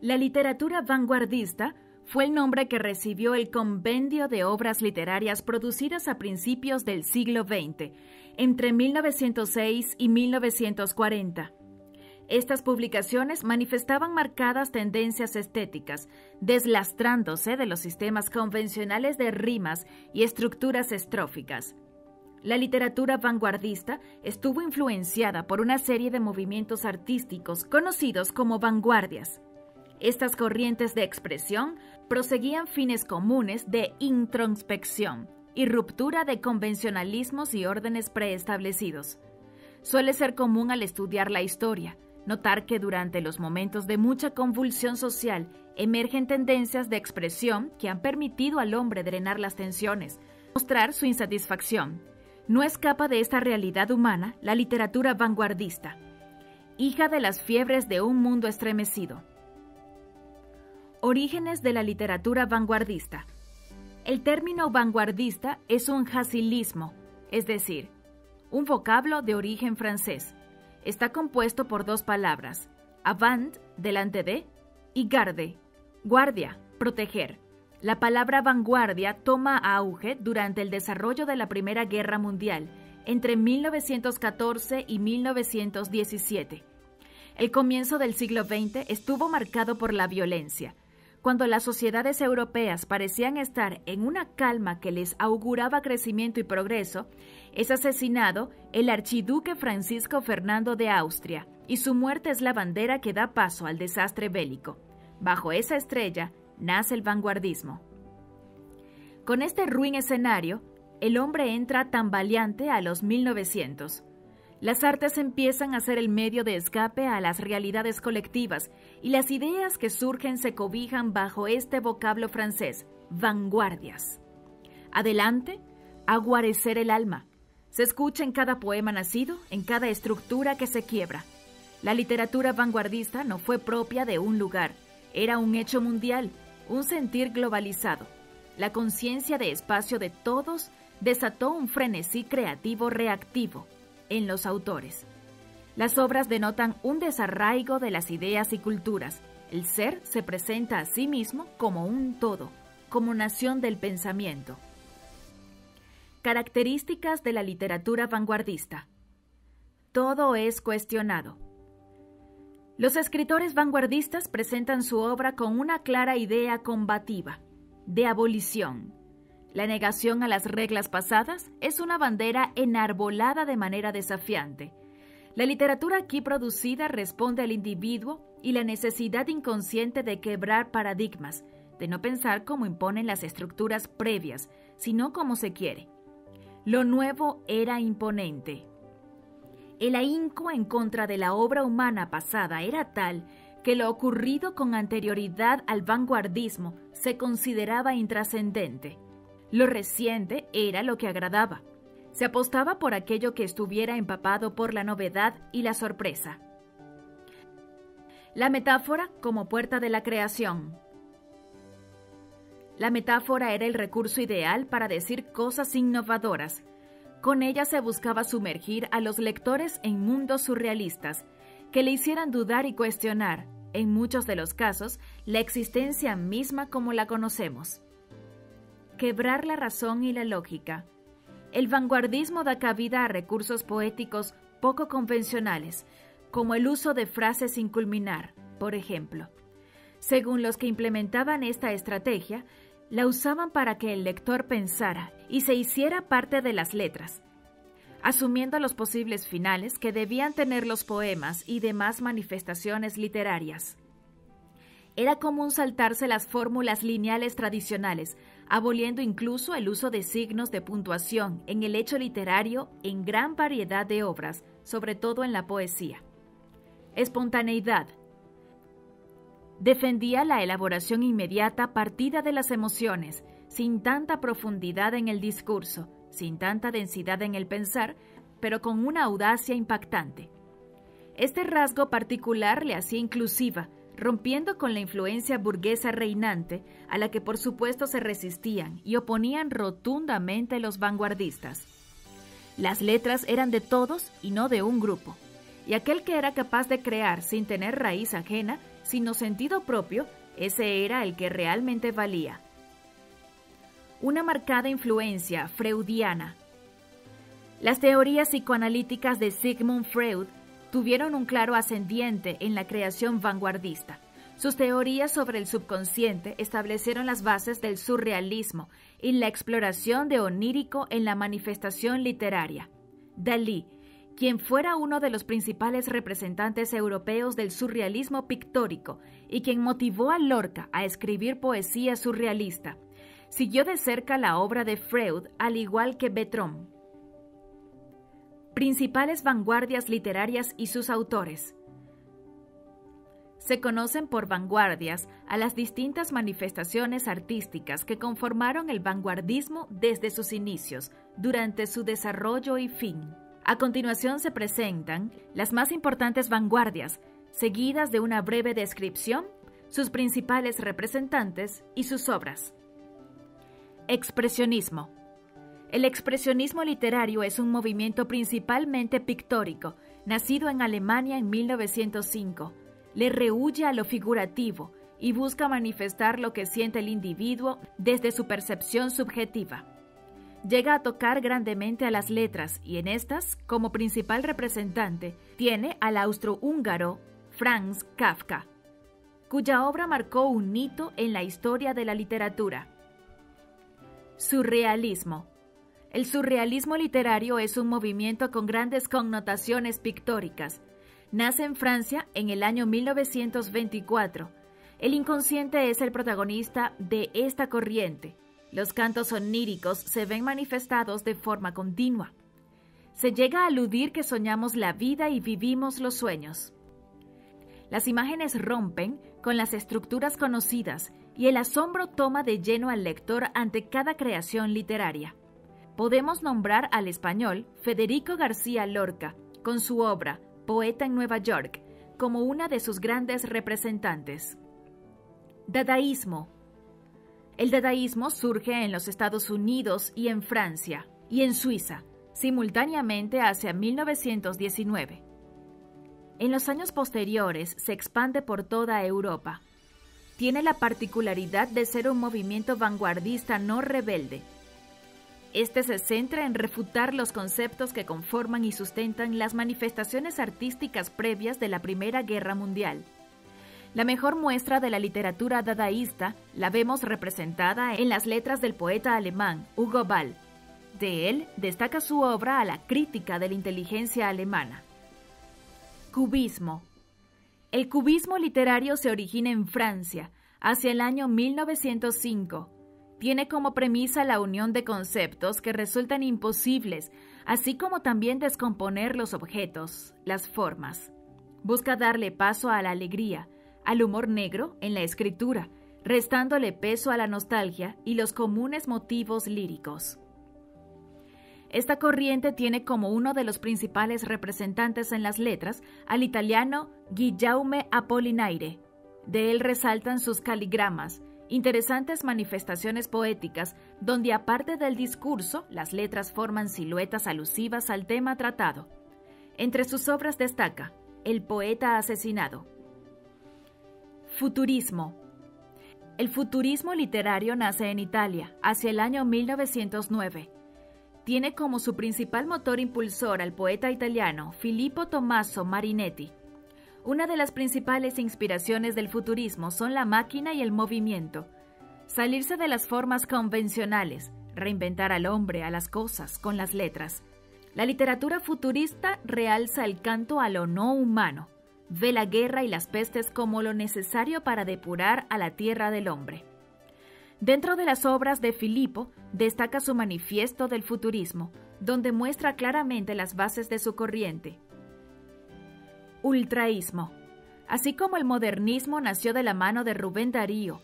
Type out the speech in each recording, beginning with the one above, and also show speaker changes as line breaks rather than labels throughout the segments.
La literatura vanguardista fue el nombre que recibió el compendio de obras literarias producidas a principios del siglo XX, entre 1906 y 1940. Estas publicaciones manifestaban marcadas tendencias estéticas, deslastrándose de los sistemas convencionales de rimas y estructuras estróficas. La literatura vanguardista estuvo influenciada por una serie de movimientos artísticos conocidos como vanguardias. Estas corrientes de expresión proseguían fines comunes de introspección y ruptura de convencionalismos y órdenes preestablecidos. Suele ser común al estudiar la historia notar que durante los momentos de mucha convulsión social emergen tendencias de expresión que han permitido al hombre drenar las tensiones, mostrar su insatisfacción. No escapa de esta realidad humana la literatura vanguardista, hija de las fiebres de un mundo estremecido. Orígenes de la literatura vanguardista. El término vanguardista es un jacilismo, es decir, un vocablo de origen francés. Está compuesto por dos palabras, avant, delante de, y garde, guardia, proteger. La palabra vanguardia toma auge durante el desarrollo de la Primera Guerra Mundial, entre 1914 y 1917. El comienzo del siglo XX estuvo marcado por la violencia. Cuando las sociedades europeas parecían estar en una calma que les auguraba crecimiento y progreso, es asesinado el archiduque Francisco Fernando de Austria, y su muerte es la bandera que da paso al desastre bélico. Bajo esa estrella nace el vanguardismo. Con este ruin escenario, el hombre entra tambaleante a los 1900. Las artes empiezan a ser el medio de escape a las realidades colectivas y las ideas que surgen se cobijan bajo este vocablo francés, vanguardias. Adelante, a guarecer el alma. Se escucha en cada poema nacido, en cada estructura que se quiebra. La literatura vanguardista no fue propia de un lugar, era un hecho mundial, un sentir globalizado. La conciencia de espacio de todos desató un frenesí creativo reactivo en los autores. Las obras denotan un desarraigo de las ideas y culturas. El ser se presenta a sí mismo como un todo, como nación del pensamiento. Características de la literatura vanguardista. Todo es cuestionado. Los escritores vanguardistas presentan su obra con una clara idea combativa, de abolición. La negación a las reglas pasadas es una bandera enarbolada de manera desafiante. La literatura aquí producida responde al individuo y la necesidad inconsciente de quebrar paradigmas, de no pensar como imponen las estructuras previas, sino como se quiere. Lo nuevo era imponente. El ahínco en contra de la obra humana pasada era tal que lo ocurrido con anterioridad al vanguardismo se consideraba intrascendente. Lo reciente era lo que agradaba. Se apostaba por aquello que estuviera empapado por la novedad y la sorpresa. La metáfora como puerta de la creación. La metáfora era el recurso ideal para decir cosas innovadoras. Con ella se buscaba sumergir a los lectores en mundos surrealistas, que le hicieran dudar y cuestionar, en muchos de los casos, la existencia misma como la conocemos. Quebrar la razón y la lógica. El vanguardismo da cabida a recursos poéticos poco convencionales, como el uso de frases sin culminar, por ejemplo. Según los que implementaban esta estrategia, la usaban para que el lector pensara y se hiciera parte de las letras, asumiendo los posibles finales que debían tener los poemas y demás manifestaciones literarias. Era común saltarse las fórmulas lineales tradicionales, aboliendo incluso el uso de signos de puntuación en el hecho literario en gran variedad de obras, sobre todo en la poesía. Espontaneidad. Defendía la elaboración inmediata partida de las emociones, sin tanta profundidad en el discurso, sin tanta densidad en el pensar, pero con una audacia impactante. Este rasgo particular le hacía inclusiva, rompiendo con la influencia burguesa reinante, a la que por supuesto se resistían y oponían rotundamente los vanguardistas. Las letras eran de todos y no de un grupo, y aquel que era capaz de crear sin tener raíz ajena sino sentido propio, ese era el que realmente valía. Una marcada influencia freudiana. Las teorías psicoanalíticas de Sigmund Freud tuvieron un claro ascendiente en la creación vanguardista. Sus teorías sobre el subconsciente establecieron las bases del surrealismo y la exploración de onírico en la manifestación literaria. Dalí, quien fuera uno de los principales representantes europeos del surrealismo pictórico y quien motivó a Lorca a escribir poesía surrealista, siguió de cerca la obra de Freud, al igual que Breton. Principales vanguardias literarias y sus autores. Se conocen por vanguardias a las distintas manifestaciones artísticas que conformaron el vanguardismo desde sus inicios, durante su desarrollo y fin. A continuación se presentan las más importantes vanguardias, seguidas de una breve descripción, sus principales representantes y sus obras. Expresionismo. El expresionismo literario es un movimiento principalmente pictórico, nacido en Alemania en 1905. Le rehúye a lo figurativo y busca manifestar lo que siente el individuo desde su percepción subjetiva. Llega a tocar grandemente a las letras y en estas, como principal representante, tiene al austrohúngaro Franz Kafka, cuya obra marcó un hito en la historia de la literatura. Surrealismo. El surrealismo literario es un movimiento con grandes connotaciones pictóricas. Nace en Francia en el año 1924. El inconsciente es el protagonista de esta corriente. Los cantos oníricos se ven manifestados de forma continua. Se llega a aludir que soñamos la vida y vivimos los sueños. Las imágenes rompen con las estructuras conocidas y el asombro toma de lleno al lector ante cada creación literaria. Podemos nombrar al español Federico García Lorca, con su obra Poeta en Nueva York, como una de sus grandes representantes. Dadaísmo. El dadaísmo surge en los Estados Unidos y en Francia, y en Suiza, simultáneamente hacia 1919. En los años posteriores se expande por toda Europa. Tiene la particularidad de ser un movimiento vanguardista no rebelde. Este se centra en refutar los conceptos que conforman y sustentan las manifestaciones artísticas previas de la Primera Guerra Mundial. La mejor muestra de la literatura dadaísta la vemos representada en las letras del poeta alemán Hugo Ball. De él destaca su obra a la crítica de la inteligencia alemana. Cubismo. El cubismo literario se origina en Francia, hacia el año 1905. Tiene como premisa la unión de conceptos que resultan imposibles, así como también descomponer los objetos, las formas. Busca darle paso a la alegría, al humor negro en la escritura, restándole peso a la nostalgia y los comunes motivos líricos. Esta corriente tiene como uno de los principales representantes en las letras al italiano Guillaume Apollinaire. De él resaltan sus caligramas, interesantes manifestaciones poéticas donde aparte del discurso, las letras forman siluetas alusivas al tema tratado. Entre sus obras destaca El poeta asesinado. Futurismo. El futurismo literario nace en Italia, hacia el año 1909. Tiene como su principal motor impulsor al poeta italiano Filippo Tommaso Marinetti. Una de las principales inspiraciones del futurismo son la máquina y el movimiento. Salirse de las formas convencionales, reinventar al hombre, a las cosas, con las letras. La literatura futurista realza el canto a lo no humano. Ve la guerra y las pestes como lo necesario para depurar a la tierra del hombre. Dentro de las obras de Filippo destaca su manifiesto del futurismo, donde muestra claramente las bases de su corriente. Ultraísmo. Así como el modernismo nació de la mano de Rubén Darío,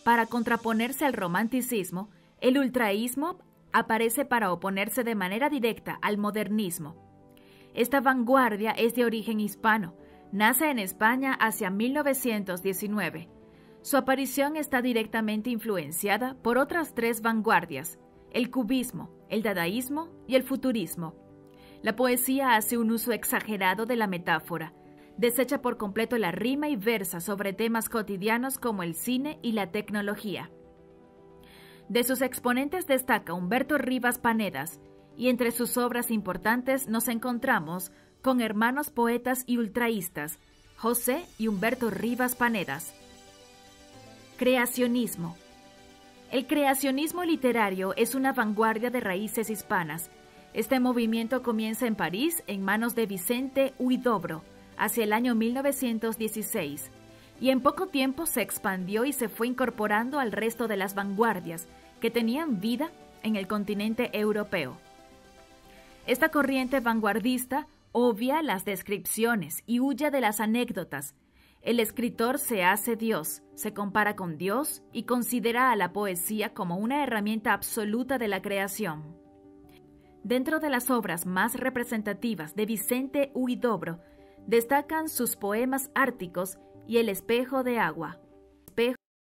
para contraponerse al romanticismo, el ultraísmo aparece para oponerse de manera directa al modernismo. Esta vanguardia es de origen hispano, nace en España hacia 1919. Su aparición está directamente influenciada por otras tres vanguardias, el cubismo, el dadaísmo y el futurismo. La poesía hace un uso exagerado de la metáfora. Desecha por completo la rima y versa sobre temas cotidianos como el cine y la tecnología. De sus exponentes destaca Humberto Rivas Panedas, y entre sus obras importantes nos encontramos con hermanos poetas y ultraístas, José y Humberto Rivas Panedas. Creacionismo. El creacionismo literario es una vanguardia de raíces hispanas. Este movimiento comienza en París en manos de Vicente Huidobro, hacia el año 1916, y en poco tiempo se expandió y se fue incorporando al resto de las vanguardias que tenían vida en el continente europeo. Esta corriente vanguardista obvia las descripciones y huye de las anécdotas. El escritor se hace Dios, se compara con Dios y considera a la poesía como una herramienta absoluta de la creación. Dentro de las obras más representativas de Vicente Huidobro, destacan sus poemas árticos y El espejo de agua.